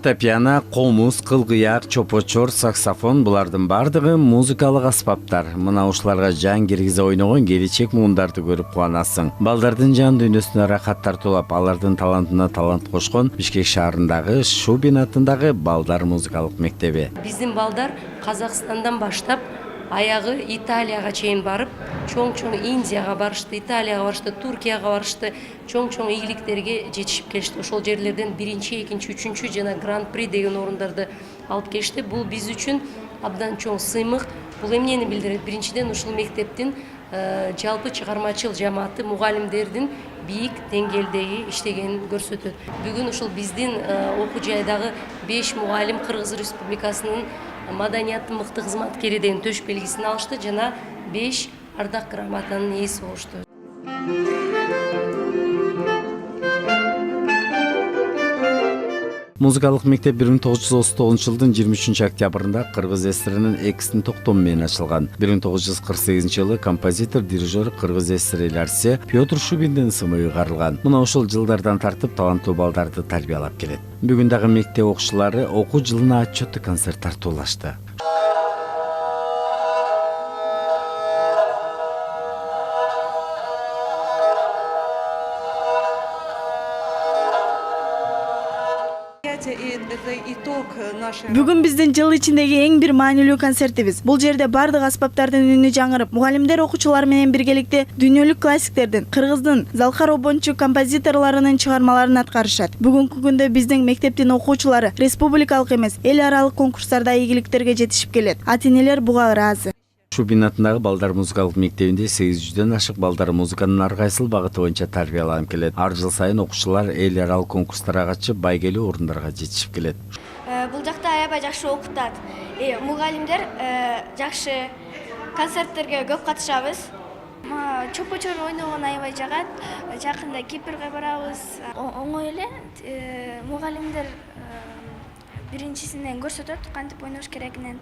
Фортепиано, комуз, кылгыяк, чопочор, саксофон булардын бардыгы музыкалык аспаптар. Мына ушуларга жан киргизе ойногон келечек муундарды көрүп кубанасың. Балдардын жан дүйнөсүнө рахат тартуулап, алардын талантына талант кошкон Бишкек шаарындагы Шубин атындагы балдар музыкалык мектеби. Биздин балдар Казакстандан баштап аягы Италияга чейин барып, чоң-чоң Индияга барышты, Италияга барышты, Туркияга барышты, чоң-чоң ийгиликтерге жетишип келишти. Ошол жерлерден 1-2, 3 жана Гран-при деген орундарды алып келишти. Бул биз үчүн абдан чоң сыймык. Бул эмнени билдирет? Биринчиден ушул мектептин жалпы чыгармачыл жамааты, мугалимдердин бийик деңгээлдеги иштегенин көрсөтөт. Бүгүн ушул биздин окуу жайдагы 5 мугалим Кыргыз Республикасынын маданияттын мыкты кызматкери деген төш белгисин алышты жана 5 ардак грамотанын ээси болушту. Музыкалык мектеп 1939 жылдын 23 октябрында Кыргыз ССРнин экстин токтому менен ачылган. 1948 жылы композитор, дирижер Кыргыз ССР эл артиси Петр Шубиндин ысымы ыйгарылган. Мына ошол жылдардан тартып таланттуу балдарды тарбиялап келет. Бүгүн дагы мектеп окуучулары окуу жылына отчеттик концерт тартуулашты. Бүгүн биздин жыл ичиндеги эң бир маанилүү концертибиз. Бул жерде бардык аспаптардын үнү жаңырып, мугалимдер окуучулар менен биргеликте дүйнөлүк классиктердин, Кыргыздын залкар обончу композиторлорунун чыгармаларын аткарышат. Бүгүнкү күндө биздин мектептин окуучулары республикалык эмес, эл аралык конкурстарда ийгиликтерге жетишип келет. Ата-энелер буга ыраазы. Шубин атындагы балдар музыкалык мектебинде 800дөн ашык балдар музыканын ар кайсыл багыты боюнча тарбияланып келет. Ар жыл сайын окуучулар эл аралык конкурстарга катышып, байгелүү орундарга жетишип келет. Бул жакта аябай жакшы окутат. Мугалимдер жакшы, концерттерге көп катышабыз. Чопочор ойногон аябай жагат. Жакында Кипрге барабыз. Оңой эле. Мугалимдер биринчисинен көрсөтөт кантип ойнош керегинен.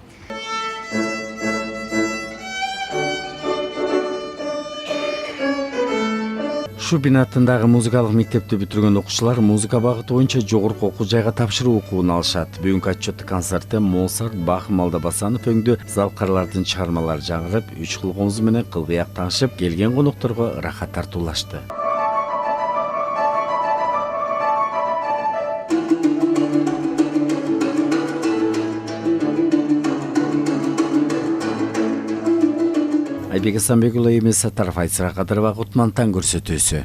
Шубин атындагы музыкалык мектепти бүтүргөн окуучулар музыка багыты боюнча жогорку окуу жайга тапшыруу укугун алышат. Бүгүнкү отчеттик концертте Моцарт, Бах, Малдабасанов өңдүү залкарлардын чыгармалары жаңырып, 3 кыл комуз менен кылгыяк таңшып, келген конокторго рахат тартуулашты. Айбек Асанбекұлы, Эмес Саттаров, Айсыра Кадырова, Кутмантан көрсөтүүсү.